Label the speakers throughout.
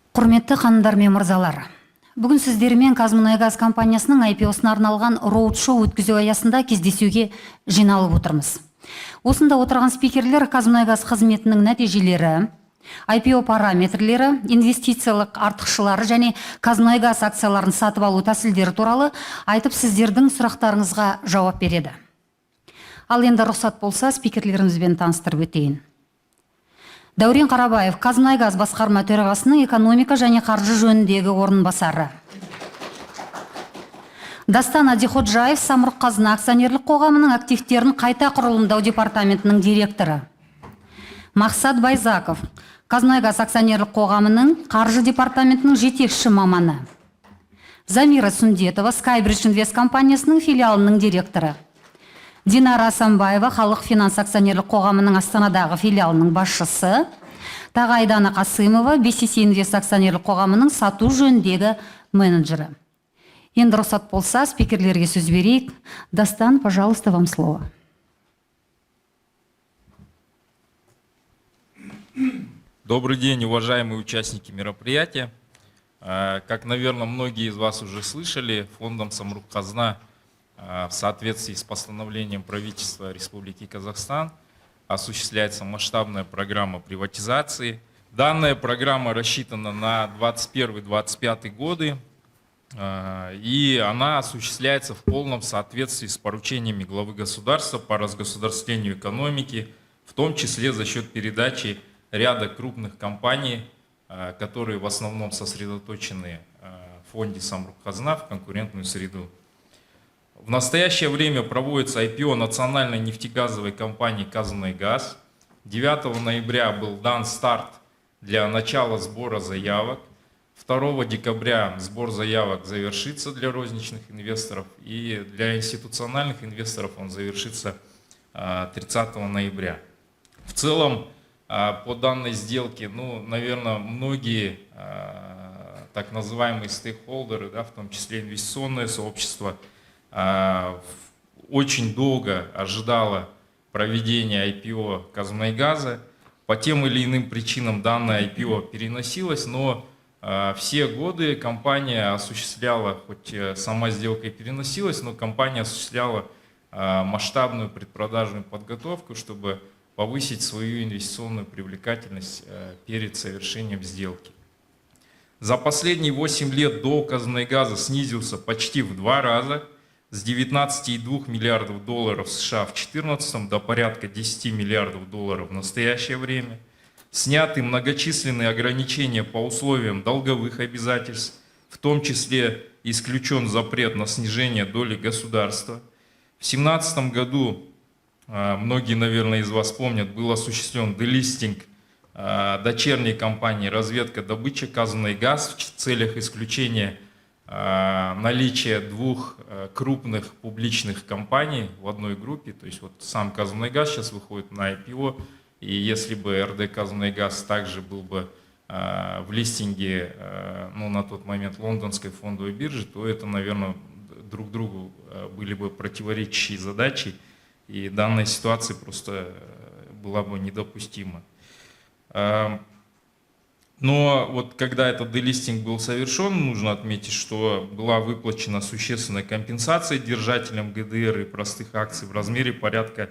Speaker 1: Құрметті ханымдар мен мырзалар, бүгін сіздермен Қазмұнайгаз компаниясының IPO-сына арналған роуд-шоу өткізу аясында кездесуге жиналып отырмыз. Осында отырған спикерлер Қазмұнайгаз қызметінің нәтижелері, IPO параметрлері, инвестициялық артықшылары және Қазмұнайгаз акцияларын сатып алу тәсілдері туралы айтып сіздердің сұрақтарыңызға жауап береді. Ал енді рұқсат болса, спикерлерімізбен таныстырып өтейін. Дәурен Қарабаев, Қазмұнайгаз басқарма төрағасының экономика және қаржы жөніндегі орынбасары. Дастан Адиходжаев, Самұрық-Қазына акционерлік қоғамының активтерін қайта құрылымдау департаментінің директоры. Мақсат Байзаков, Қазмұнайгаз акционерлік қоғамының қаржы департаментінің жетекші маманы. Замира Сундетова, Skybridge Invest компаниясының филиалының директоры. Динара Асанбаева, Халық финанс акционерлік қоғамының Астанадағы филиалының басшысы. Тағайдана Қасымова, BCC Invest акционерлік қоғамының сату жөніндегі менеджері. Енді рұқсат болса, спикерлерге сөз берейік. Дастан, пожалуйста, вам слово.
Speaker 2: Добрый день, уважаемые участники мероприятия. Как, наверное, многие из вас уже слышали, фондом Самұрық-Қазына в соответствии с постановлением правительства Республики Казахстан осуществляется масштабная программа приватизации. Данная программа рассчитана на 2021-2025 годы, и она осуществляется в полном соответствии с поручениями главы государства по разгосударствлению экономики, в том числе за счет передачи ряда крупных компаний, которые в основном сосредоточены в фонде Самұрық-Қазына в конкурентную среду. В настоящее время проводится IPO национальной нефтегазовой компании «Казмунайгаз». 9 ноября был дан старт для начала сбора заявок. 2 декабря сбор заявок завершится для розничных инвесторов, и для институциональных инвесторов он завершится 30 ноября. В целом, по данной сделке, наверное, многие так называемые стейкхолдеры, в том числе инвестиционное сообщество, очень долго ожидала проведения IPO Казмунайгаза. По тем или иным причинам данное IPO переносилось, но все годы компания осуществляла, хоть сама сделка и переносилась, но компания осуществляла масштабную предпродажную подготовку, чтобы повысить свою инвестиционную привлекательность перед совершением сделки. За последние 8 лет долг Казмунайгаза снизился почти в 2 раза, с 19,2 миллиардов долларов США в 2014 до порядка 10 миллиардов долларов в настоящее время. Сняты многочисленные ограничения по условиям долговых обязательств, в том числе исключен запрет на снижение доли государства. В 2017 году, многие, наверное, из вас помнят, был осуществлен делистинг дочерней компании «Разведка добыча» Казмунайгаз в целях исключения наличие 2 крупных публичных компаний в одной группе. То есть вот сам Казмунайгаз сейчас выходит на IPO, и если бы РД Казмунайгаз также был бы в листинге на тот момент лондонской фондовой биржи, то это, наверное, друг другу были бы противоречащие задачи, и данная ситуация просто была бы недопустима. Но вот когда этот делистинг был совершен, нужно отметить, что была выплачена существенная компенсация держателям ГДР и простых акций в размере порядка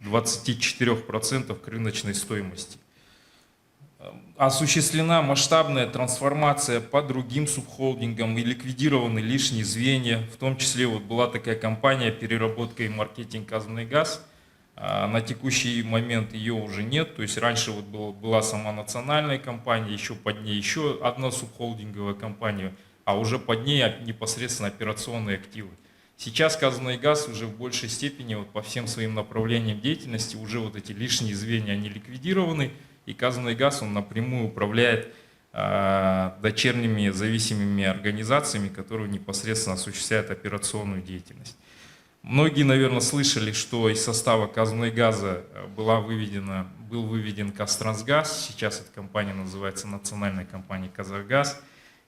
Speaker 2: 24% к рыночной стоимости. Осуществлена масштабная трансформация по другим субхолдингам и ликвидированы лишние звенья. В том числе вот была такая компания «Переработка и маркетинг Казмунайгаз». На текущий момент ее уже нет, то есть раньше вот была сама национальная компания, еще под ней еще одна субхолдинговая компания, а уже под ней непосредственно операционные активы. Сейчас Казмунайгаз уже в большей степени вот по всем своим направлениям деятельности уже вот эти лишние звенья они ликвидированы, и Казмунайгаз он напрямую управляет дочерними зависимыми организациями, которые непосредственно осуществляют операционную деятельность. Многие, наверное, слышали, что из состава Казмунайгаза был выведен Казтрансгаз, сейчас эта компания называется национальной компанией Казахгаз,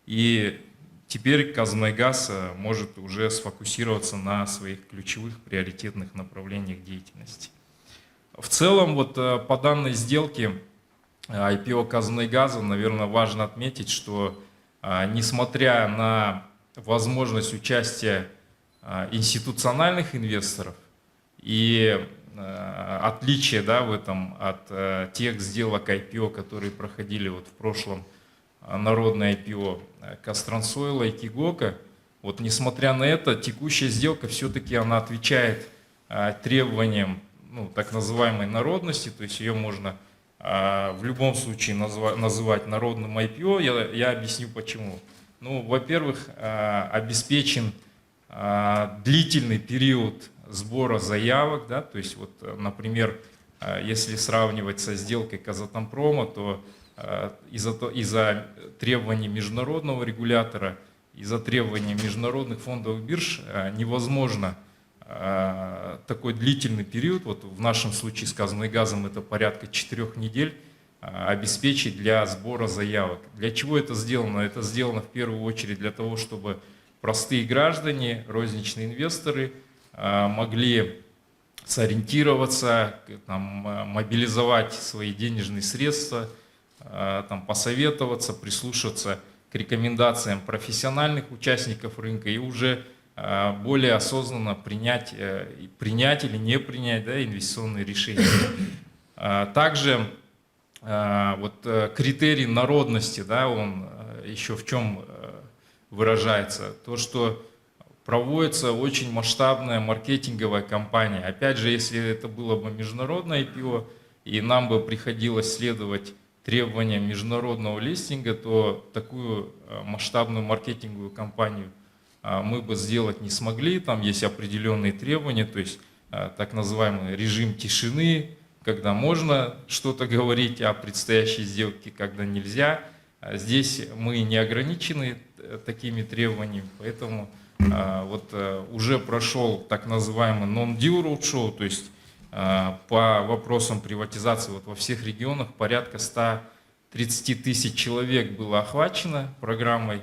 Speaker 2: и теперь Казмунайгаз может уже сфокусироваться на своих ключевых приоритетных направлениях деятельности. В целом, вот по данной сделке IPO Казмунайгаза, наверное, важно отметить, что несмотря на возможность участия институциональных инвесторов и отличие, да, в этом от тех сделок IPO, которые проходили вот в прошлом народное IPO Казтрансойла и Кигока, вот несмотря на это, текущая сделка все-таки она отвечает требованиям, ну, так называемой народности, то есть ее можно в любом случае называть народным IPO. Я объясню почему. Ну, во-первых, обеспечен длительный период сбора заявок, да, то есть вот, например, если сравнивать со сделкой Казатомпрома, то из-за требований международного регулятора, из-за требований международных фондовых бирж невозможно такой длительный период, вот в нашем случае с Казмунайгазом это порядка 4 недель, обеспечить для сбора заявок. Для чего это сделано? Это сделано в первую очередь для того, чтобы простые граждане, розничные инвесторы могли сориентироваться, там, мобилизовать свои денежные средства, там, посоветоваться, прислушаться к рекомендациям профессиональных участников рынка и уже более осознанно принять или не принять, да, инвестиционные решения. Также вот критерий народности, да, он еще в чем выражается? То, что проводится очень масштабная маркетинговая кампания. Опять же, если это было бы международное IPO, и нам бы приходилось следовать требованиям международного листинга, то такую масштабную маркетинговую кампанию мы бы сделать не смогли. Там есть определенные требования, то есть так называемый режим тишины, когда можно что-то говорить о предстоящей сделке, когда нельзя. Здесь мы не ограничены такими требованиями, поэтому вот уже прошел так называемый non-deal roadshow, то есть по вопросам приватизации вот во всех регионах порядка 130 тысяч человек было охвачено программой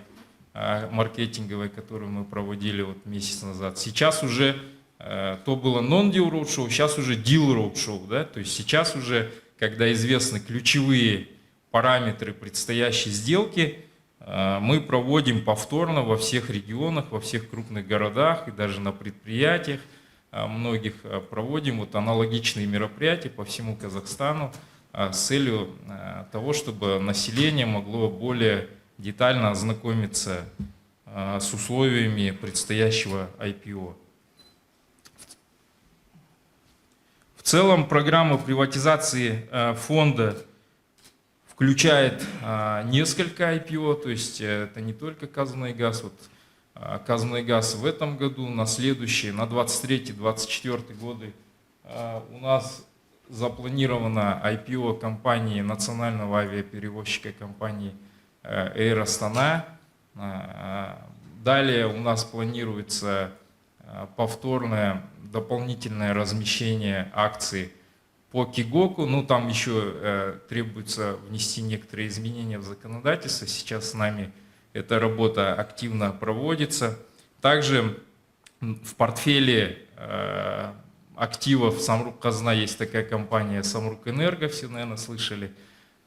Speaker 2: маркетинговой, которую мы проводили вот месяц назад. Сейчас уже то было non-deal roadshow, сейчас уже deal roadshow, да? То есть сейчас уже, когда известны ключевые параметры предстоящей сделки, мы проводим повторно во всех регионах, во всех крупных городах и даже на предприятиях многих проводим вот аналогичные мероприятия по всему Казахстану с целью того, чтобы население могло более детально ознакомиться с условиями предстоящего IPO. В целом программа приватизации фонда включает несколько IPO, то есть это не только Казмунайгаз. Вот Казмунайгаз в этом году, на следующий, на 23-24 годы у нас запланировано IPO компании, национального авиаперевозчика компании Air Astana. Далее у нас планируется повторное дополнительное размещение акций по Кигоку. Ну, там еще требуется внести некоторые изменения в законодательство. Сейчас с нами эта работа активно проводится. Также в портфеле активов Самрук-Казна есть такая компания Самрук-Энерго, все, наверное, слышали.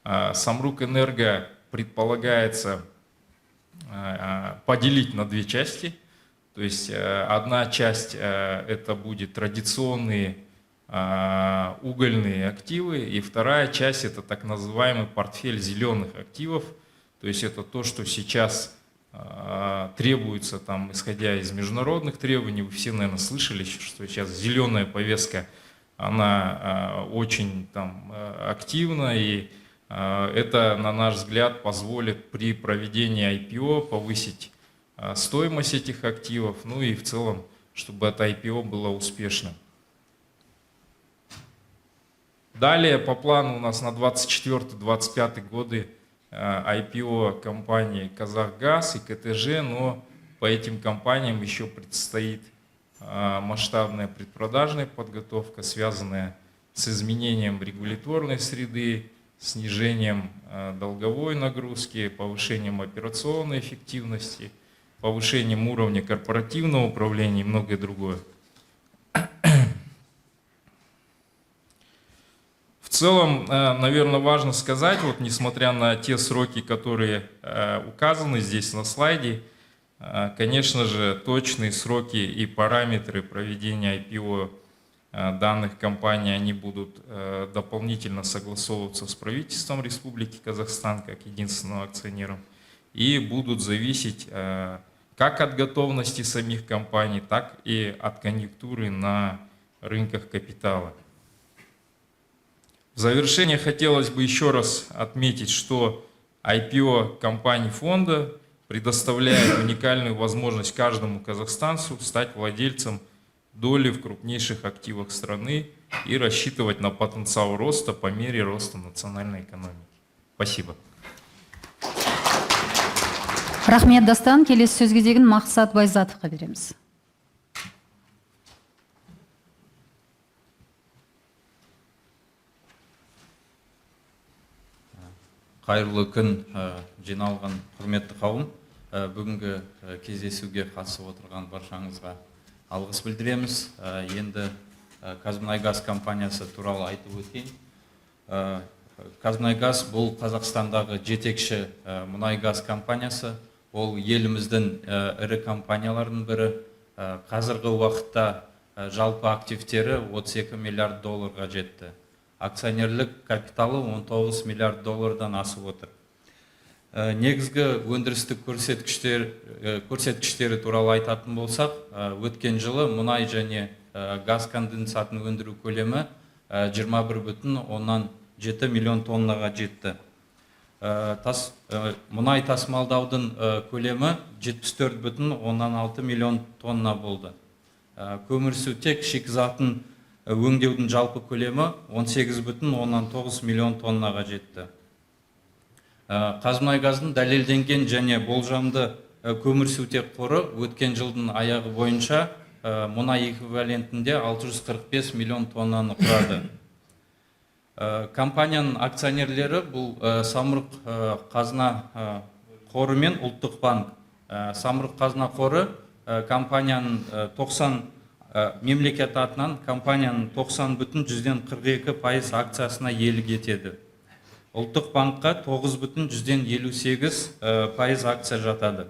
Speaker 2: Самрук-Энерго предполагается поделить на две части. То есть одна часть это будет традиционные угольные активы, и вторая часть это так называемый портфель зеленых активов. То есть это то, что сейчас требуется, там, исходя из международных требований. Вы все, наверное, слышали, что сейчас зеленая повестка, она очень там активна, и это, на наш взгляд, позволит при проведении IPO повысить стоимость этих активов, ну и в целом, чтобы это IPO было успешным. Далее по плану у нас на 24-25 годы IPO компании Казахгаз и КТЖ, но по этим компаниям еще предстоит масштабная предпродажная подготовка, связанная с изменением регуляторной среды, снижением долговой нагрузки, повышением операционной эффективности, повышением уровня корпоративного управления и многое другое. В целом, наверное, важно сказать, вот несмотря на те сроки, которые указаны здесь на слайде, конечно же, точные сроки и параметры проведения IPO данных компаний, они будут дополнительно согласовываться с правительством Республики Казахстан как единственным акционером и будут зависеть как от готовности самих компаний, так и от конъюнктуры на рынках капитала. В завершение хотелось бы еще раз отметить, что IPO компаний фонда предоставляет уникальную возможность каждому казахстанцу стать владельцем доли в крупнейших активах страны и рассчитывать на потенциал роста по мере роста национальной экономики. Спасибо.
Speaker 1: Рахмет, Дастан. Келесі сөзге деген Мақсат Байзатовқа береміз.
Speaker 3: Қайырлы күн, жиналған құрметті қауым. Бүгінгі кездесуге қатысып отырған баршаңызға алғыс білдіреміз. Енді Қазмұнайгаз компаниясы туралы айтып өтейін. Қазмұнайгаз бұл Қазақстандағы жетекші мұнайгаз компаниясы. Ол еліміздің ірі компаниялардың бірі. Қазіргі уақытта жалпы активтері 32 миллиард долларға жетті. Акционерлік капиталы 19 миллиард доллардан асып отыр. Негізгі өндірістік көрсеткіштері туралы айтатын болсақ, өткен жылы мұнай және газ конденсатын өндіру көлемі 21,7 миллион тоннаға жетті. Мұнай тасымалдаудың көлемі 74,6 миллион тонна болды. Көмірсутек шикізатын өңдеудің жалпы көлемі 18,9 миллион тоннаға жетті. Қазмұнайгаздың дәлелденген және болжамды көмірсутек қоры өткен жылдың аяғы бойынша мұнай эквивалентінде 645 миллион тоннаны құрады. Компанияның акционерлері бұл Самұрық қазына қоры мен Ұлттық банк. Самұрық қазына қоры компанияның 90 мемлекет атынан компанияның 90,42% акциясына иелік етеді. Ұлттық банкқа 9,58% акция жатады.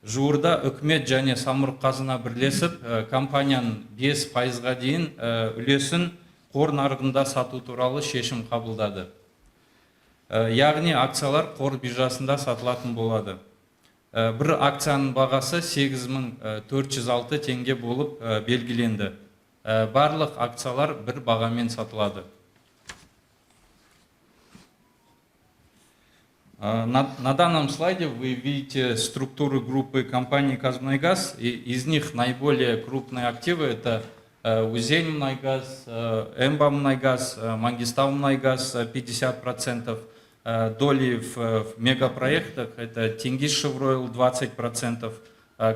Speaker 3: Жуырда үкімет және Самұрық қазына бірлесіп, компанияның 5%-ға дейін үлесін қор нарығында сату туралы шешім қабылдады. Яғни акциялар қор биржасында сатылатын болады. Бір акцияның бағасы 8406 теңге болып белгіленді. Барлық акциялар бір бағамен сатылады. На данном слайде вы видите структуру группы компаний Казмунайгаз. Из них наиболее крупные активы – это Узенмунайгаз, Эмбамунайгаз, Мангистаумунайгаз 50%, доли в мегапроектах – это Тенгиз-Шевройл 20%,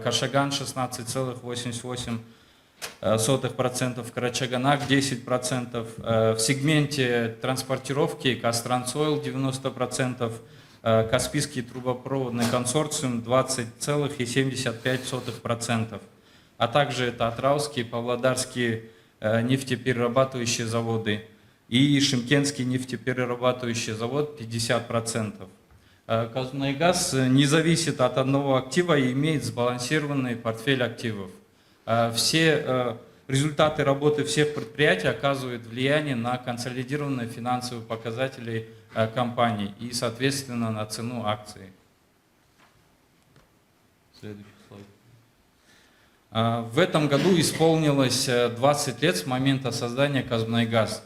Speaker 3: Кашаган 16,88%, Карачаганак 10%, в сегменте транспортировки Кастрансойл 90%, Каспийский трубопроводный консорциум 20,75%, а также это Атраусские, Павлодарские нефтеперерабатывающие заводы и Шымкентский нефтеперерабатывающий завод 50%. Казмунайгаз не зависит от одного актива и имеет сбалансированный портфель активов. Все результаты работы всех предприятий оказывают влияние на консолидированные финансовые показатели компании и, соответственно, на цену акций. Следующий слайд. В этом году исполнилось 20 лет с момента создания Казмунайгаз.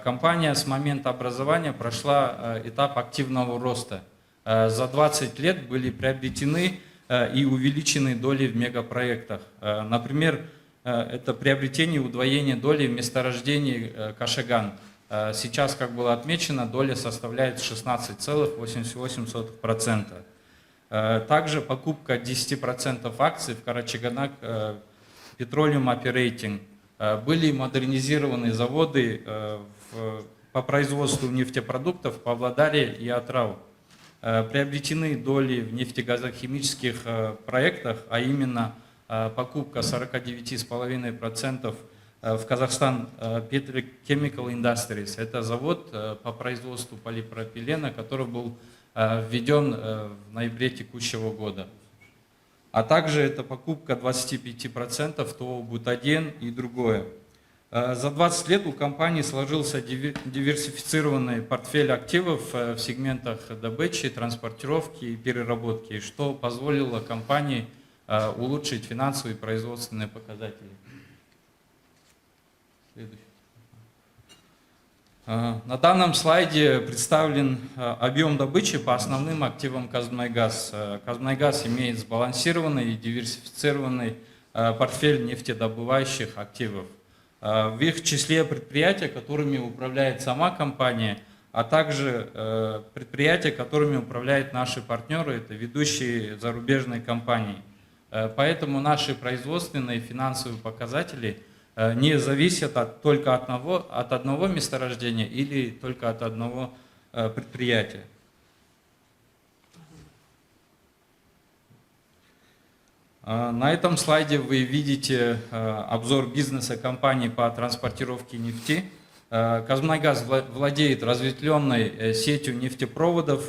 Speaker 3: Компания с момента образования прошла этап активного роста. За 20 лет были приобретены и увеличены доли в мегапроектах. Например, это приобретение и удвоение доли в месторождении Кашаган. Сейчас, как было отмечено, доля составляет 16,88%. Также покупка 10% акций в Карачаганак Petroleum Operating. Были модернизированы заводы по производству нефтепродуктов в Павлодаре и Атрау. Приобретены доли в нефтегазохимических проектах, а именно покупка 49,5% в Казахстан Petrochemical Industries. Это завод по производству полипропилена, который был введен в ноябре текущего года. А также это покупка 25% ТО «Бутаден» и другое. За 20 лет у компании сложился диверсифицированный портфель активов в сегментах добычи, транспортировки и переработки, что позволило компании улучшить финансовые и производственные показатели. Следующий. На данном слайде представлен объем добычи по основным активам Казмунайгаз. Казмунайгаз имеет сбалансированный и диверсифицированный портфель нефтедобывающих активов. В их числе предприятия, которыми управляет сама компания, а также предприятия, которыми управляют наши партнеры, это ведущие зарубежные компании. Поэтому наши производственные и финансовые показатели не зависят только от одного месторождения или только от одного предприятия. На этом слайде вы видите обзор бизнеса компании по транспортировке нефти. Казмунайгаз владеет разветвленной сетью нефтепроводов.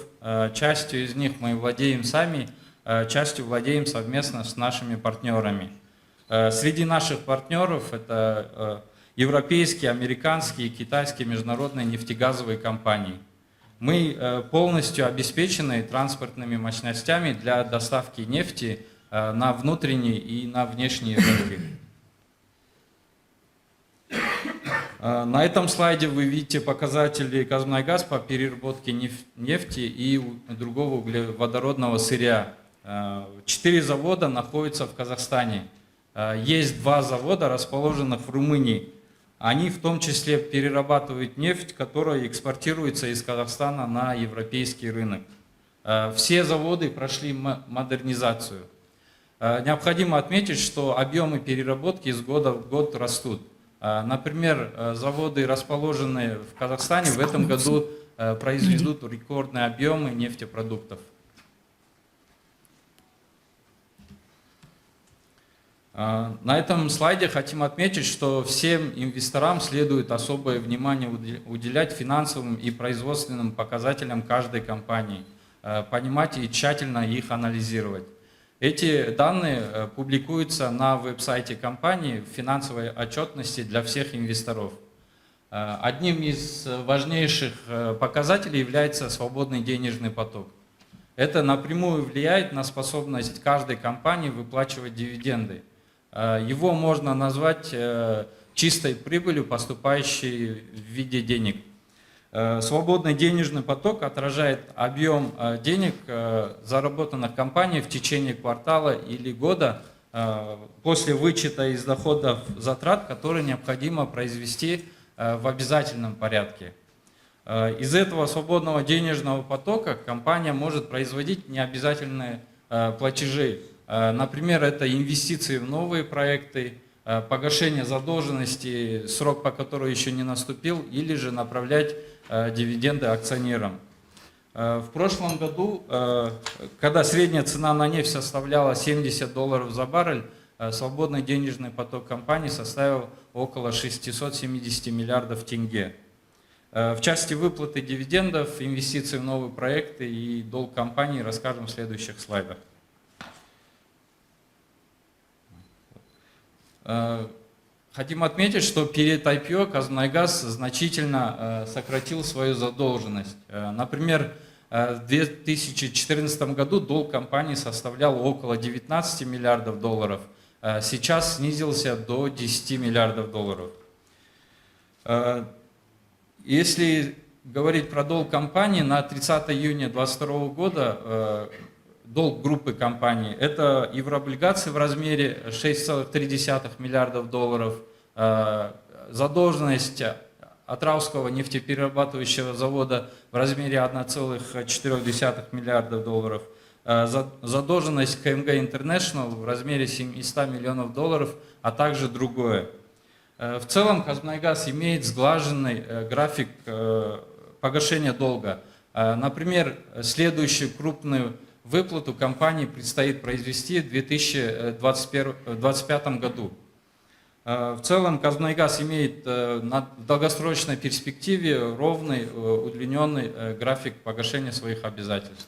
Speaker 3: Частью из них мы владеем сами, частью владеем совместно с нашими партнерами. Среди наших партнеров это европейские, американские, китайские международные нефтегазовые компании. Мы полностью обеспечены транспортными мощностями для доставки нефти на внутренние и на внешние рынки. На этом слайде вы видите показатели Казмунайгаз по переработке нефти и другого углеводородного сырья. 4 завода находятся в Казахстане. Есть 2 завода, расположенных в Румынии. Они в том числе перерабатывают нефть, которая экспортируется из Казахстана на европейский рынок. Все заводы прошли модернизацию. Необходимо отметить, что объемы переработки из года в год растут. Например, заводы, расположенные в Казахстане, в этом году произведут рекордные объемы нефтепродуктов. На этом слайде хотим отметить, что всем инвесторам следует особое внимание уделять финансовым и производственным показателям каждой компании, понимать и тщательно их анализировать. Эти данные публикуются на веб-сайте компании в финансовой отчетности для всех инвесторов. Одним из важнейших показателей является свободный денежный поток. Это напрямую влияет на способность каждой компании выплачивать дивиденды. Его можно назвать чистой прибылью, поступающей в виде денег. Свободный денежный поток отражает объем денег, заработанных компанией в течение квартала или года после вычета из доходов затрат, которые необходимо произвести в обязательном порядке. Из этого свободного денежного потока компания может производить необязательные платежи. Например, это инвестиции в новые проекты, погашение задолженности, срок по которой еще не наступил, или же направлять дивиденды акционерам. В прошлом году, когда средняя цена на нефть составляла $70 за баррель, свободный денежный поток компании составил около 670 миллиардов тенге. В части выплаты дивидендов, инвестиций в новые проекты и долг компании расскажем в следующих слайдах. Хотим отметить, что перед IPO Казмунайгаз значительно сократил свою задолженность. Например, в 2014 году долг компании составлял около 19 миллиардов долларов, сейчас снизился до 10 миллиардов долларов. Если говорить про долг компании, на 30 июня 2022 года долг группы компаний – это еврооблигации в размере 6,3 миллиардов долларов, задолженность Атырауского нефтеперерабатывающего завода в размере 1,4 миллиардов долларов, задолженность КМГ International в размере 700 миллионов долларов, а также другое. В целом Казмунайгаз имеет сглаженный график погашения долга. Например, следующую крупную выплату компании предстоит произвести в 2025 году. В целом Казмунайгаз имеет в долгосрочной перспективе ровный, удлиненный график погашения своих обязательств.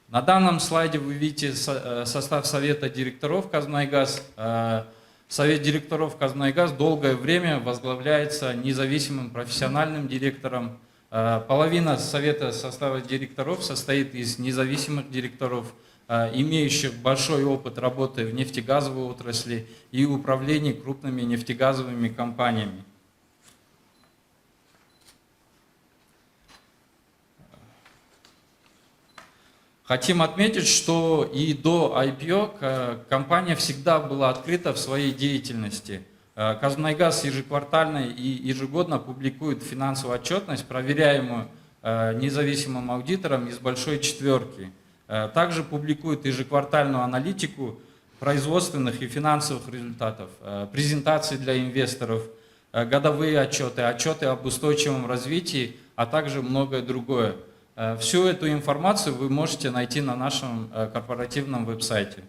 Speaker 3: На данном слайде вы видите состав совета директоров Казмунайгаз. Совет директоров Казмунайгаз долгое время возглавляется независимым профессиональным директором. Половина совета состава директоров состоит из независимых директоров, имеющих большой опыт работы в нефтегазовой отрасли и управлении крупными нефтегазовыми компаниями. Хотим отметить, что и до IPO компания всегда была открыта в своей деятельности. Казмунайгаз ежеквартально и ежегодно публикует финансовую отчетность, проверяемую независимым аудитором из большой четверки. Также публикует ежеквартальную аналитику производственных и финансовых результатов, презентации для инвесторов, годовые отчеты, отчеты об устойчивом развитии, а также многое другое. Всю эту информацию вы можете найти на нашем корпоративном веб-сайте.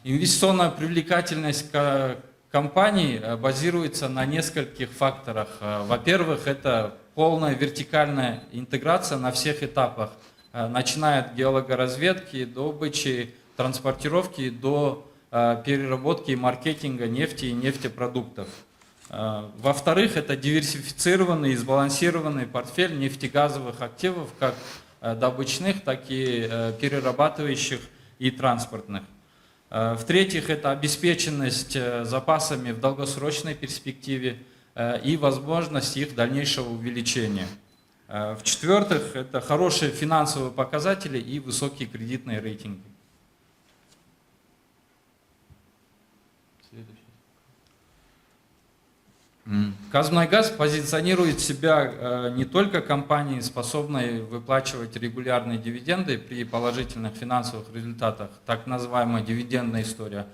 Speaker 3: Инвестиционная привлекательность компании базируется на нескольких факторах. Во-первых, это полная вертикальная интеграция на всех этапах, начиная от геологоразведки, добычи, транспортировки до переработки и маркетинга нефти и нефтепродуктов. Во-вторых, это диверсифицированный и сбалансированный портфель нефтегазовых активов, как добычных, так и перерабатывающих и транспортных. В-третьих, это обеспеченность запасами в долгосрочной перспективе и возможность их дальнейшего увеличения. В-четвертых, это хорошие финансовые показатели и высокие кредитные рейтинги. Казмунайгаз позиционирует себя не только компанией, способной выплачивать регулярные дивиденды при положительных финансовых результатах, так называемая дивидендная история,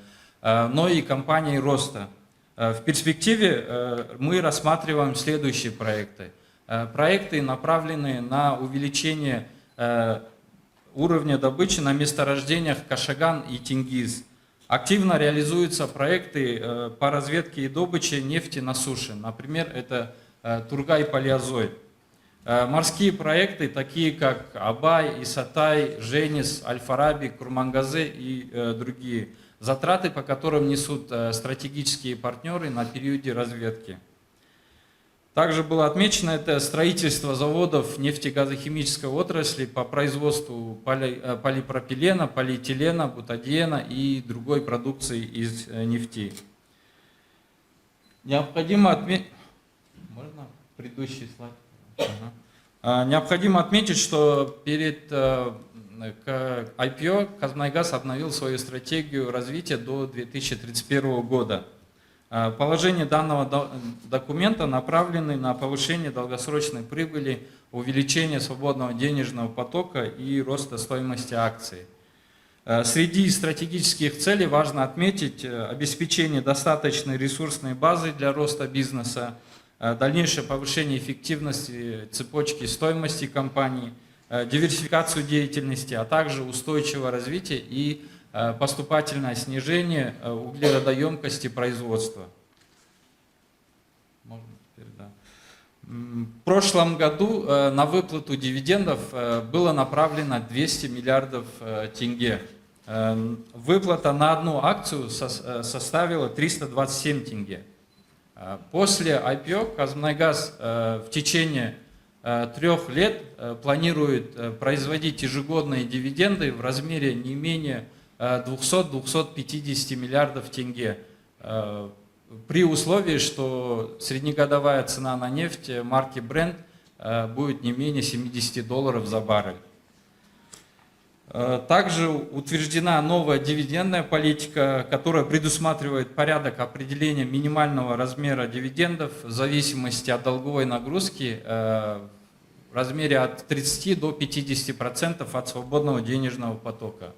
Speaker 3: но и компанией роста. В перспективе мы рассматриваем следующие проекты. Проекты, направленные на увеличение уровня добычи на месторождениях Кашаган и Тенгиз. Активно реализуются проекты по разведке и добыче нефти на суше. Например, это Тургай-Палеозой. Морские проекты, такие как Абай, Исатай, Женис, Аль-Фараби, Курмангазе и другие. Затраты, по которым несут стратегические партнеры на периоде разведки. Также было отмечено это строительство заводов нефтегазохимической отрасли по производству полипропилена, полиэтилена, бутадиена и другой продукции из нефти. Необходимо отметить... Можно предыдущий слайд? Необходимо отметить, что перед IPO Казмунайгаз обновил свою стратегию развития до 2031 года. Положения данного документа направлены на повышение долгосрочной прибыли, увеличение свободного денежного потока и роста стоимости акций. Среди стратегических целей важно отметить обеспечение достаточной ресурсной базы для роста бизнеса, дальнейшее повышение эффективности цепочки стоимости компании, диверсификацию деятельности, а также устойчивое развитие и поступательное снижение углеродоемкости производства. Можно теперь, да. В прошлом году на выплату дивидендов было направлено 200 миллиардов тенге. Выплата на одну акцию составила 327 тенге. После IPO Казмунайгаз в течение 3 лет планирует производить ежегодные дивиденды в размере не менее 200-250 миллиардов тенге, при условии, что среднегодовая цена на нефть марки Brent будет не менее $70 за баррель. Также утверждена новая дивидендная политика, которая предусматривает порядок определения минимального размера дивидендов в зависимости от долговой нагрузки в размере от 30 до 50% от свободного денежного потока.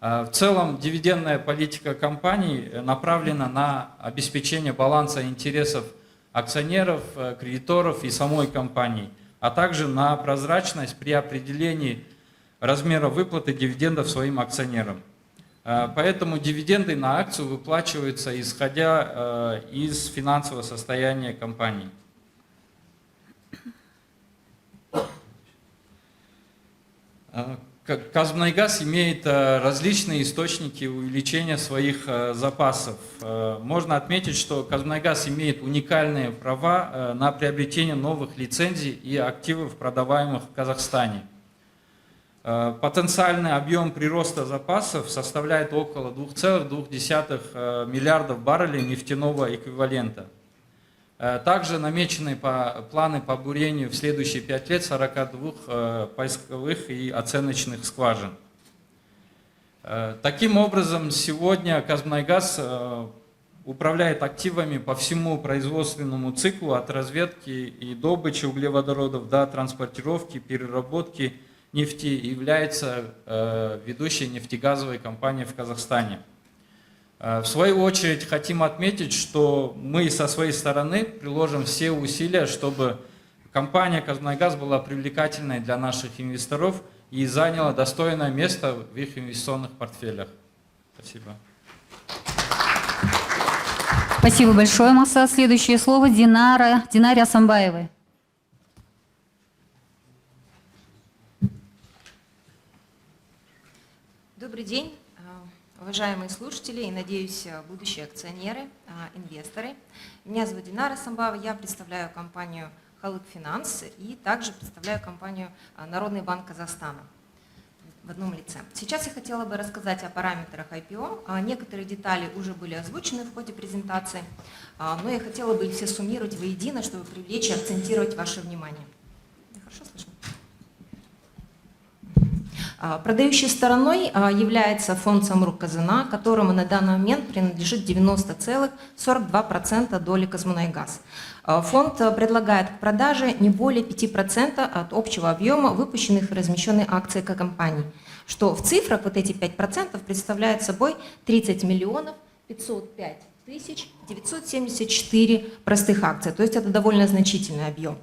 Speaker 3: В целом, дивидендная политика компании направлена на обеспечение баланса интересов акционеров, кредиторов и самой компании. а также на прозрачность при определении размера выплаты дивидендов своим акционерам. Поэтому дивиденды на акцию выплачиваются исходя из финансового состояния компании. Казмунайгаз имеет различные источники увеличения своих запасов. Можно отметить, что Казмунайгаз имеет уникальные права на приобретение новых лицензий и активов, продаваемых в Казахстане. Потенциальный объем прироста запасов составляет около 2,2 миллиардов баррелей нефтяного эквивалента. Также намечены планы по бурению в следующие 5 лет 42 поисковых и оценочных скважин. Таким образом, сегодня Казмунайгаз управляет активами по всему производственному циклу от разведки и добычи углеводородов до транспортировки, переработки нефти и является ведущей нефтегазовой компанией в Казахстане. В свою очередь хотим отметить, что мы со своей стороны приложим все усилия, чтобы компания Казмунайгаз была привлекательной для наших инвесторов и заняла достойное место в их инвестиционных портфелях. Спасибо.
Speaker 1: Спасибо большое, Максат. Следующее слово Динаре Асамбаевой.
Speaker 4: Добрый день, уважаемые слушатели и, надеюсь, будущие акционеры, инвесторы. Меня зовут Динара Асамбаева, я представляю компанию Халык Финанс и также представляю компанию Народный банк Казахстана в одном лице. Сейчас я хотела бы рассказать о параметрах IPO. Некоторые детали уже были озвучены в ходе презентации, но я хотела бы их все суммировать воедино, чтобы привлечь и акцентировать ваше внимание. Хорошо слышно? Продающей стороной является фонд Самрук-Казына, которому на данный момент принадлежит 90,42% доли Казмунайгаз. Фонд предлагает к продаже не более 5% от общего объема выпущенных и размещенных акций компании, что в цифрах вот эти 5% представляют собой 30 миллионов 505 тысяч 974 простых акций, то есть это довольно значительный объем.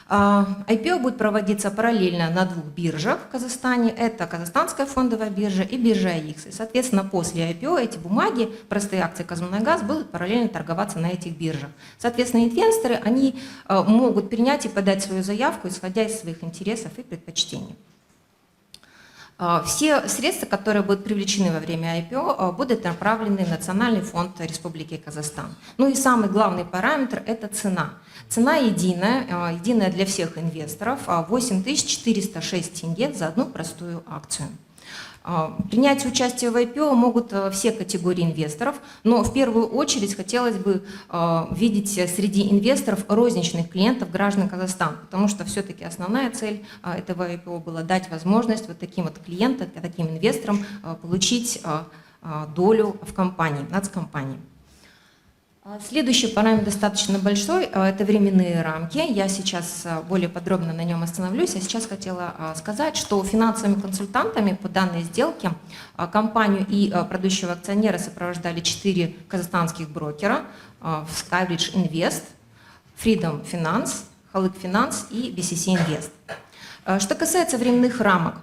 Speaker 4: IPO будет проводиться параллельно на 2 биржах в Казахстане. Это Казахстанская фондовая биржа и биржа АИКС. И, соответственно, после IPO эти бумаги, простые акции Казмунайгаз, будут параллельно торговаться на этих биржах. Соответственно, инвесторы они могут принять и подать свою заявку, исходя из своих интересов и предпочтений. Все средства, которые будут привлечены во время IPO, будут направлены в Национальный фонд Республики Казахстан. Ну и самый главный параметр – это цена. Цена единая для всех инвесторов – 8406 тенге за одну простую акцию. Принять участие в IPO могут все категории инвесторов, но в первую очередь хотелось бы видеть среди инвесторов розничных клиентов граждан Казахстана, потому что все-таки основная цель этого IPO была дать возможность вот таким вот клиентам, таким инвесторам получить долю в компании, нацкомпании. Следующий параметр достаточно большой, это временные рамки. Я сейчас более подробно на нем остановлюсь. Я сейчас хотела сказать, что финансовыми консультантами по данной сделке компанию и продающего акционера сопровождали 4 казахстанских брокера: Skybridge Invest, Freedom Finance, Халык Финанс и BCC Invest. Что касается временных рамок,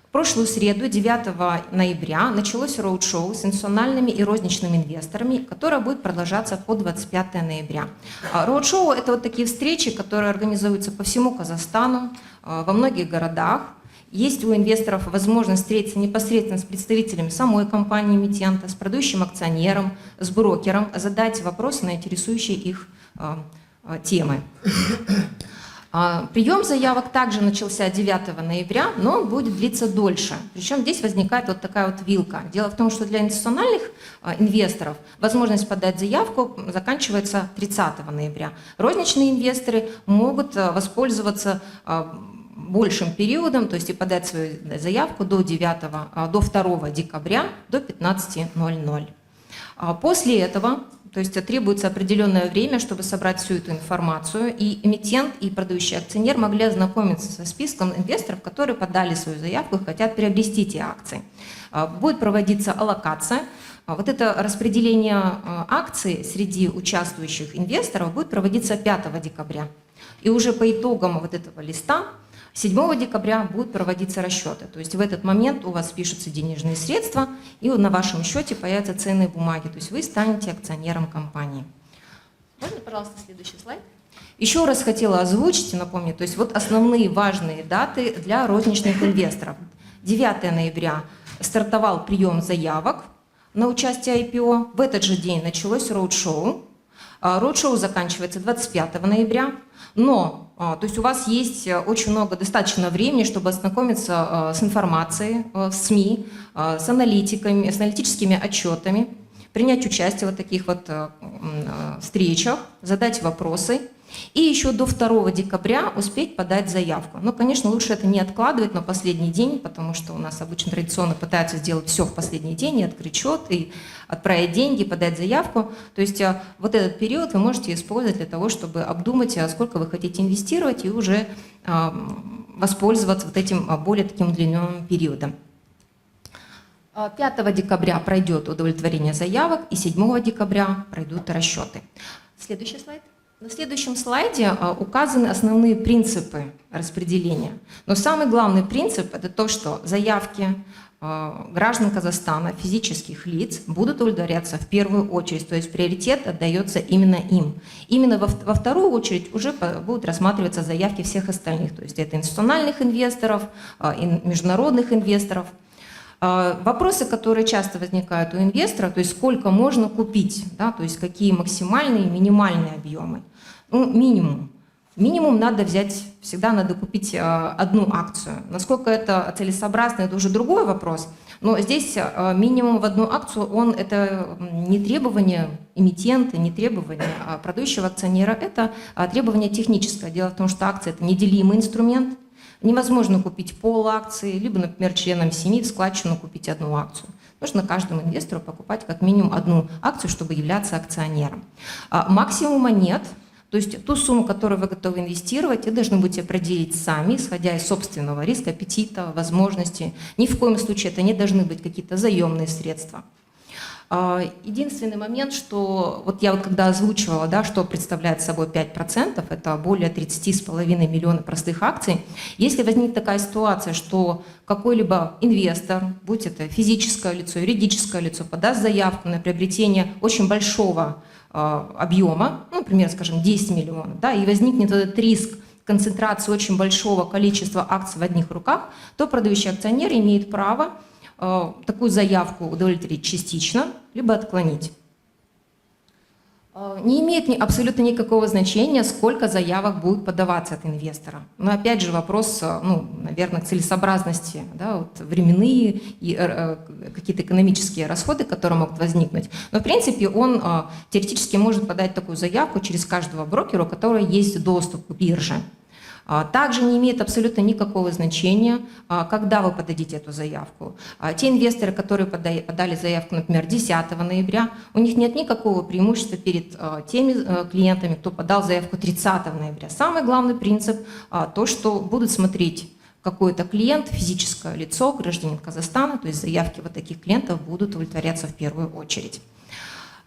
Speaker 4: в прошлую среду, 9 ноября, началось роуд-шоу с институциональными и розничными инвесторами, которое будет продолжаться по 25 ноября. Роуд-шоу – это вот такие встречи, которые организуются по всему Казахстану, во многих городах. Есть у инвесторов возможность встретиться непосредственно с представителями самой компании-эмитента, с продающим акционером, с брокером, задать вопросы на интересующие их темы. Прием заявок также начался 9 ноября, но он будет длиться дольше. Причем здесь возникает вот такая вот вилка. Дело в том, что для институциональных инвесторов возможность подать заявку заканчивается 30 ноября. Розничные инвесторы могут воспользоваться большим периодом, то есть и подать свою заявку до 2 декабря до 15:00. После этого, то есть требуется определенное время, чтобы собрать всю эту информацию, и эмитент, и продающий акционер могли ознакомиться со списком инвесторов, которые подали свою заявку и хотят приобрести эти акции. Будет проводиться аллокация. Вот это распределение акций среди участвующих инвесторов будет проводиться 5 декабря. и уже по итогам вот этого листа 7 декабря будут проводиться расчеты. То есть в этот момент у вас пишутся денежные средства, и на вашем счете появятся ценные бумаги. То есть вы станете акционером компании. Можно, пожалуйста, следующий слайд? Еще раз хотела озвучить и напомнить, то есть вот основные важные даты для розничных инвесторов. 9 ноября стартовал прием заявок на участие IPO. В этот же день началось роуд-шоу. Роуд-шоу заканчивается 25 ноября. Но, то есть у вас есть очень много, достаточно времени, чтобы ознакомиться с информацией в СМИ, с аналитиками, с аналитическими отчетами, принять участие в таких вот встречах, задать вопросы. И еще до 2 декабря успеть подать заявку. Ну, конечно, лучше это не откладывать на последний день, потому что у нас обычно традиционно пытаются сделать все в последний день, и открыть счет, и отправить деньги, подать заявку. То есть вот этот период вы можете использовать для того, чтобы обдумать, сколько вы хотите инвестировать, и уже воспользоваться вот этим более таким удлиненным периодом. 5 декабря пройдет удовлетворение заявок, и 7 декабря пройдут расчеты. Следующий слайд. На следующем слайде указаны основные принципы распределения. Но самый главный принцип – это то, что заявки граждан Казахстана, физических лиц, будут удовлетворяться в первую очередь, то есть приоритет отдается именно им. Именно во вторую очередь уже будут рассматриваться заявки всех остальных, то есть это институциональных инвесторов, международных инвесторов. Вопросы, которые часто возникают у инвестора, то есть сколько можно купить, да, то есть какие максимальные и минимальные объемы. Ну, минимум. Минимум надо взять, всегда надо купить одну акцию. Насколько это целесообразно, это уже другой вопрос. Но здесь минимум в одну акцию, это не требование эмитента, не требование продающего акционера, это требование техническое. Дело в том, что акция – это неделимый инструмент. Невозможно купить пол акции, либо, например, членам семьи в складчину купить одну акцию. Нужно каждому инвестору покупать как минимум одну акцию, чтобы являться акционером. Максимума нет. То есть ту сумму, которую вы готовы инвестировать, вы должны будете определить сами, исходя из собственного риска, аппетита, возможностей. Ни в коем случае это не должны быть какие-то заемные средства. Единственный момент, что вот я когда озвучивала, да, что представляет собой 5%, это более 30,5 миллионов простых акций. Если возникнет такая ситуация, что какой-либо инвестор, будь это физическое лицо, юридическое лицо, подаст заявку на приобретение очень большого объема, ну, например, скажем, 10 миллионов, да, и возникнет этот риск концентрации очень большого количества акций в одних руках, то продающий акционер имеет право такую заявку удовлетворить частично, либо отклонить. Не имеет абсолютно никакого значения, сколько заявок будет подаваться от инвестора. Но опять же вопрос, ну, наверное, целесообразности, да, вот временные и какие-то экономические расходы, которые могут возникнуть. Но в принципе он теоретически может подать такую заявку через каждого брокера, у которого есть доступ к бирже. Также не имеет абсолютно никакого значения, когда вы подадите эту заявку. Те инвесторы, которые подали заявку, например, 10 ноября, у них нет никакого преимущества перед теми клиентами, кто подал заявку 30 ноября. Самый главный принцип – то, что будут смотреть какой-то клиент, физическое лицо, гражданин Казахстана, то есть заявки вот таких клиентов будут удовлетворяться в первую очередь.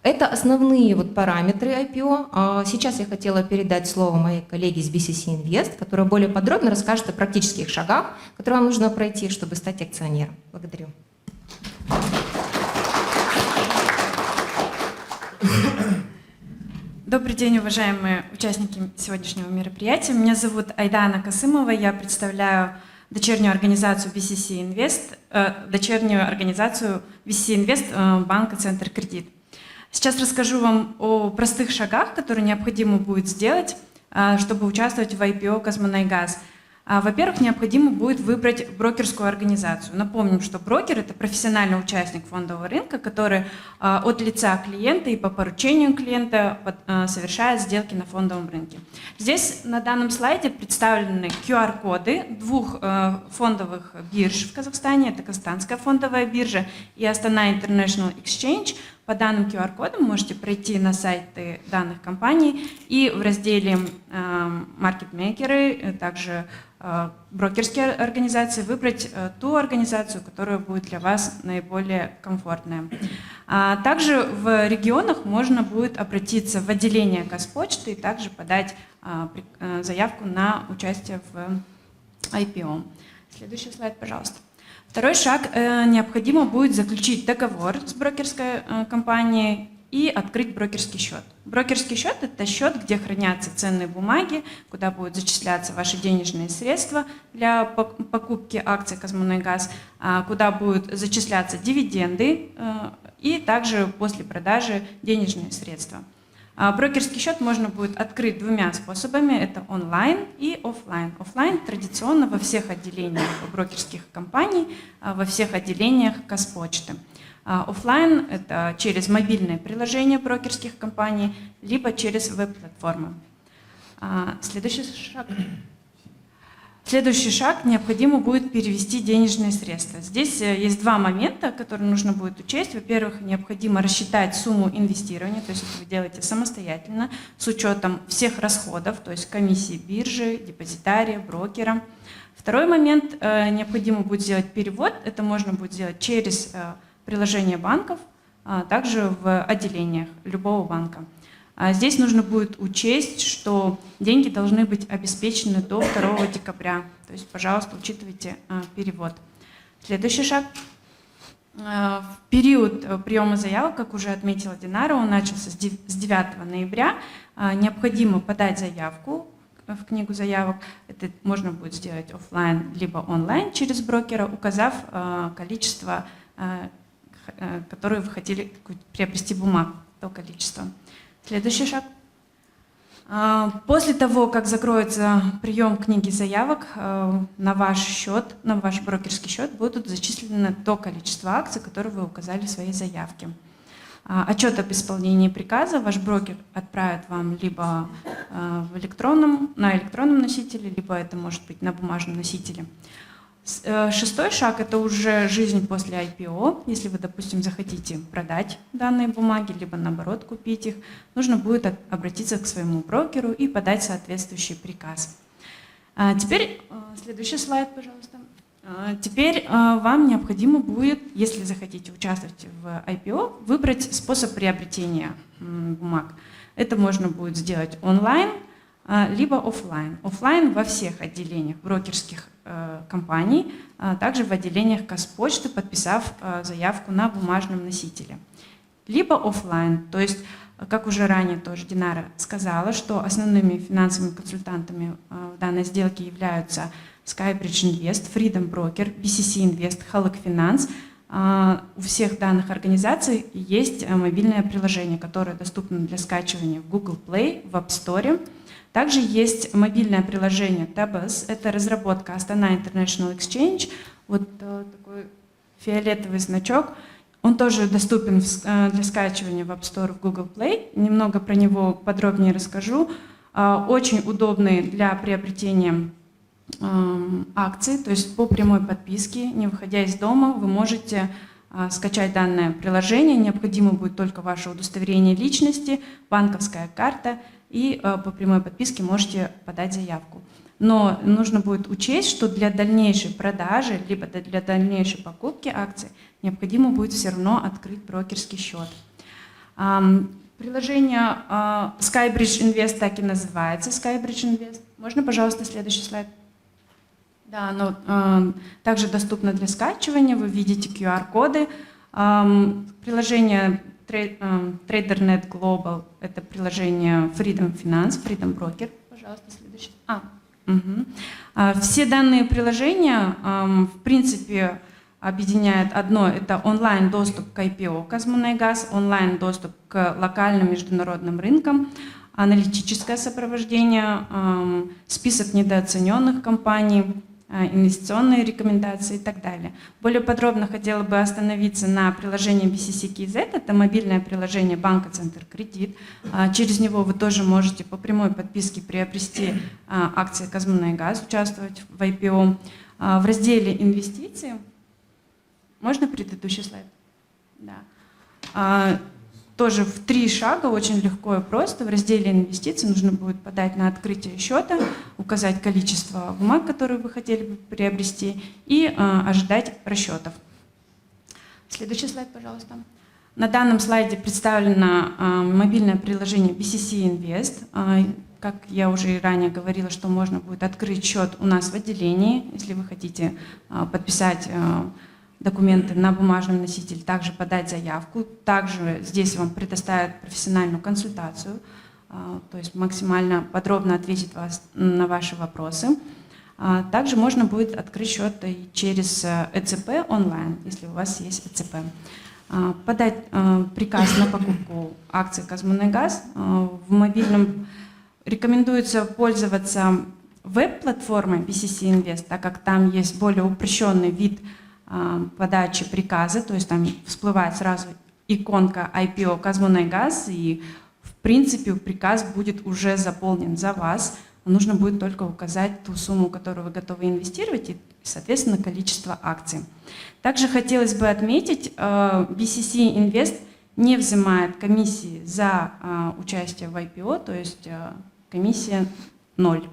Speaker 4: Это основные вот параметры IPO. Сейчас я хотела передать слово моей коллеге из BCC Invest, которая более подробно расскажет о практических шагах, которые вам нужно пройти, чтобы стать акционером. Благодарю.
Speaker 5: Добрый день, уважаемые участники сегодняшнего мероприятия. Меня зовут Айдана Касымова, я представляю дочернюю организацию BCC Invest, дочернюю организацию BCC Invest банка «Центр Кредит». Сейчас расскажу вам о простых шагах, которые необходимо будет сделать, чтобы участвовать в IPO «Казмунайгаз». Во-первых, необходимо будет выбрать брокерскую организацию. Напомним, что брокер – это профессиональный участник фондового рынка, который от лица клиента и по поручению клиента совершает сделки на фондовом рынке. Здесь на данном слайде представлены QR-коды двух фондовых бирж в Казахстане. Это Казахстанская фондовая биржа и Астана International Exchange. По данным QR-кодам можете пройти на сайты данных компаний и в разделе «Маркетмейкеры», также брокерские организации, выбрать ту организацию, которая будет для вас наиболее комфортная. Также в регионах можно будет обратиться в отделение Казпочты и также подать заявку на участие в IPO. Следующий слайд, пожалуйста. Второй шаг. Необходимо будет заключить договор с брокерской компанией и открыть брокерский счет. Брокерский счет – это счет, где хранятся ценные бумаги, куда будут зачисляться ваши денежные средства для покупки акций «Казмунайгаз», куда будут зачисляться дивиденды и также после продажи денежные средства. Брокерский счет можно будет открыть двумя способами – это онлайн и офлайн. Офлайн традиционно во всех отделениях брокерских компаний, во всех отделениях Казпочты. Офлайн – это через мобильное приложение брокерских компаний, либо через веб-платформы. Следующий шаг – необходимо будет перевести денежные средства. Здесь есть два момента, которые нужно будет учесть. Во-первых, необходимо рассчитать сумму инвестирования, то есть это вы делаете самостоятельно, с учетом всех расходов, то есть комиссии биржи, депозитария, брокера. Второй момент – необходимо будет сделать перевод. Это можно будет сделать через приложение банков, также в отделениях любого банка. Здесь нужно будет учесть, что деньги должны быть обеспечены до 2 декабря. То есть, пожалуйста, учитывайте перевод. Следующий шаг. В период приема заявок, как уже отметила Динара, он начался с 9 ноября. Необходимо подать заявку в книгу заявок. Это можно будет сделать офлайн либо онлайн через брокера, указав количество, которое вы хотели приобрести бумаг, то количество. Следующий шаг. После того, как закроется прием книги заявок, на ваш счет, на ваш брокерский счет будут зачислены то количество акций, которые вы указали в своей заявке. Отчет об исполнении приказа ваш брокер отправит вам либо на электронном носителе, либо это может быть на бумажном носителе. Шестой шаг – это уже жизнь после IPO. Если вы, допустим, захотите продать данные бумаги, либо наоборот купить их, нужно будет обратиться к своему брокеру и подать соответствующий приказ. Теперь следующий слайд, пожалуйста. Теперь вам необходимо будет, если захотите участвовать в IPO, выбрать способ приобретения бумаг. Это можно будет сделать онлайн, либо офлайн. Офлайн во всех отделениях брокерских компаний, также в отделениях Казпочты, подписав заявку на бумажном носителе. Либо офлайн, то есть, как уже ранее тоже Динара сказала, что основными финансовыми консультантами в данной сделке являются Skybridge Invest, Freedom Broker, BCC Invest, Halak Finance. У всех данных организаций есть мобильное приложение, которое доступно для скачивания в Google Play, в App Store. Также есть мобильное приложение Tabas, это разработка Астана International Exchange, вот такой фиолетовый значок. Он тоже доступен для скачивания в App Store, в Google Play. Немного про него подробнее расскажу. Очень удобный для приобретения акций, то есть по прямой подписке, не выходя из дома, вы можете скачать данное приложение. Необходимо будет только ваше удостоверение личности, банковская карта, и по прямой подписке можете подать заявку. Но нужно будет учесть, что для дальнейшей продажи, либо для дальнейшей покупки акций необходимо будет все равно открыть брокерский счет. Приложение Skybridge Invest так и называется, Skybridge Invest. Можно, пожалуйста, следующий слайд? Да, оно также доступно для скачивания, вы видите QR-коды. Приложение TraderNet Global – это приложение Freedom Finance, Freedom Broker. Пожалуйста, следующий. Все данные приложения, в принципе, объединяют одно – это онлайн-доступ к IPO «Казмунайгаз», онлайн-доступ к локальным международным рынкам, аналитическое сопровождение, список недооцененных компаний, инвестиционные рекомендации и так далее. Более подробно хотела бы остановиться на приложении BCC KZ. Это мобильное приложение банка Центр Кредит. Через него вы тоже можете по прямой подписке приобрести акции «Казмунайгаз», участвовать в IPO. В разделе «Инвестиции». Можно предыдущий слайд? Да. Тоже в 3 шага, очень легко и просто. В разделе «Инвестиции» нужно будет подать на открытие счета, указать количество бумаг, которые вы хотели бы приобрести, и ожидать расчетов. Следующий слайд, пожалуйста. На данном слайде представлено мобильное приложение BCC Invest. Как я уже и ранее говорила, что можно будет открыть счет у нас в отделении, если вы хотите подписать документы на бумажном носителе, также подать заявку. Также здесь вам предоставят профессиональную консультацию, то есть максимально подробно ответить на ваши вопросы. Также можно будет открыть счет и через ЭЦП онлайн, если у вас есть ЭЦП. Подать приказ на покупку акций «Казмунайгаз». В мобильном рекомендуется пользоваться веб-платформой BCC Invest, так как там есть более упрощенный вид подачи приказа, то есть там всплывает сразу иконка IPO «Казмунайгаз», и в принципе приказ будет уже заполнен за вас. Нужно будет только указать ту сумму, которую вы готовы инвестировать, и, соответственно, количество акций. Также хотелось бы отметить, BCC Invest не взимает комиссии за участие в IPO, то есть комиссия 0.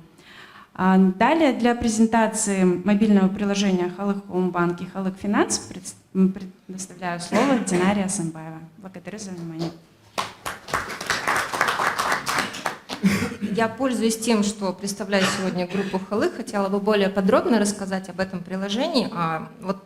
Speaker 5: Далее для презентации мобильного приложения Халык Хоумбанк и Халык Финанс предоставляю слово Динаре Асанбаева. Благодарю за внимание.
Speaker 4: Я пользуюсь тем, что представляю сегодня группу Халык, хотела бы более подробно рассказать об этом приложении. Вот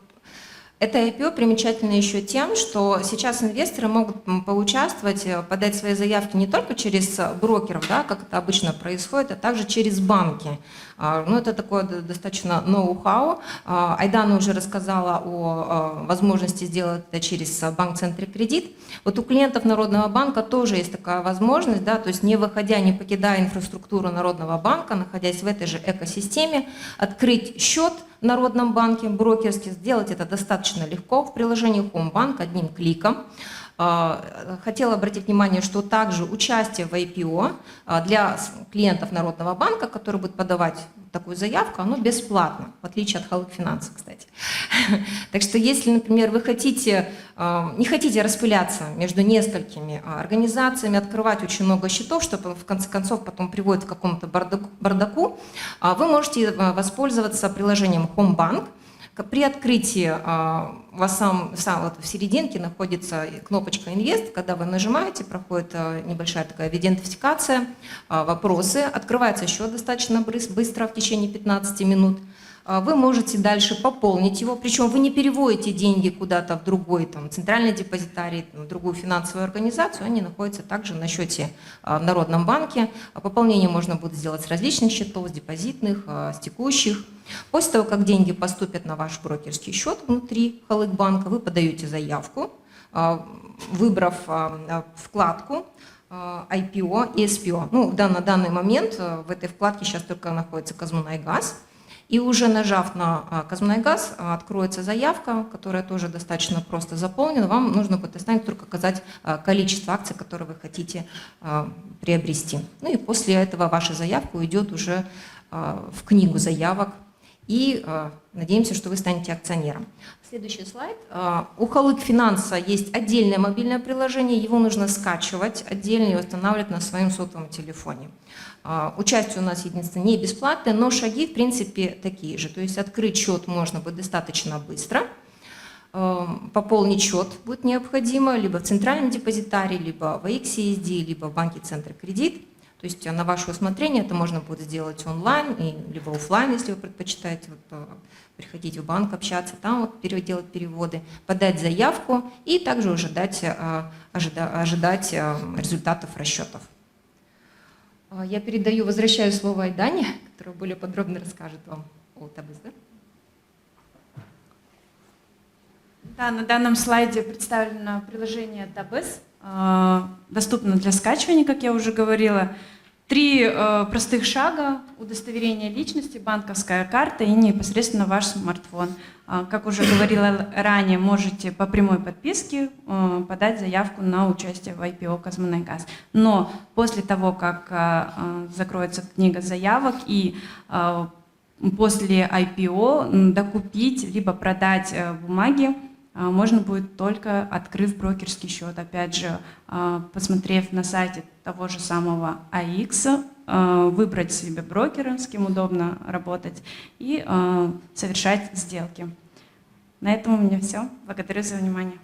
Speaker 4: это IPO примечательно еще тем, что сейчас инвесторы могут поучаствовать, подать свои заявки не только через брокеров, да, как это обычно происходит, а также через банки. Ну, это такое достаточно ноу-хау. Айдана уже рассказала о возможности сделать это через банк «Центр Кредит». Вот у клиентов Народного банка тоже есть такая возможность, да, то есть не выходя, не покидая инфраструктуру Народного банка, находясь в этой же экосистеме, открыть счет в Народном банке брокерский, сделать это достаточно легко в приложении Хоумбанк одним кликом. Хотела обратить внимание, что также участие в IPO для клиентов Народного банка, которые будут подавать такую заявку, оно бесплатно, в отличие от Халык Финанса, кстати. Так что если, например, вы не хотите распыляться между несколькими организациями, открывать очень много счетов, чтобы в конце концов потом приводит к какому-то бардаку, вы можете воспользоваться приложением Хоумбанк. При открытии у вас вот в серединке находится кнопочка «Инвест». Когда вы нажимаете, проходит небольшая такая идентификация, вопросы, открывается счет достаточно быстро, в течение 15 минут. Вы можете дальше пополнить его, причем вы не переводите деньги куда-то в другой центральный депозитарий, в другую финансовую организацию, они находятся также на счете в Народном банке. Пополнение можно будет сделать с различных счетов, с депозитных, с текущих. После того, как деньги поступят на ваш брокерский счет внутри Халык банка, вы подаете заявку, выбрав вкладку IPO и SPO. Ну, на данный момент в этой вкладке сейчас только находится «Казмунайгаз». И уже нажав на «Казмунайгаз», откроется заявка, которая тоже достаточно просто заполнена. Вам нужно будет только указать количество акций, которые вы хотите приобрести. Ну и после этого ваша заявка уйдет уже в книгу заявок. И надеемся, что вы станете акционером. Следующий слайд. У Халык Финанса есть отдельное мобильное приложение, его нужно скачивать отдельно и устанавливать на своем сотовом телефоне. Участие у нас, единственное, не бесплатное, но шаги, в принципе, такие же. То есть открыть счет можно будет достаточно быстро, пополнить счет будет необходимо либо в центральном депозитарии, либо в XCSD, либо в банке «Центр Кредит». То есть на ваше усмотрение это можно будет сделать онлайн, либо офлайн, если вы предпочитаете приходить в банк, общаться, там делать переводы, подать заявку и также уже ожидать результатов расчетов. Я возвращаю слово Айдане, которая более подробно расскажет вам о ТАБЭС.
Speaker 5: Да, на данном слайде представлено приложение ТАБЭС, доступно для скачивания, как я уже говорила. 3 простых шага: удостоверение личности, банковская карта и непосредственно ваш смартфон. Как уже говорила ранее, можете по прямой подписке подать заявку на участие в IPO «Казмунайгаз». Но после того, как закроется книга заявок и после IPO докупить либо продать бумаги можно будет только открыв брокерский счет. Опять же, посмотрев на сайте того же самого AX, выбрать себе брокера, с кем удобно работать, и совершать сделки. На этом у меня все. Благодарю за внимание.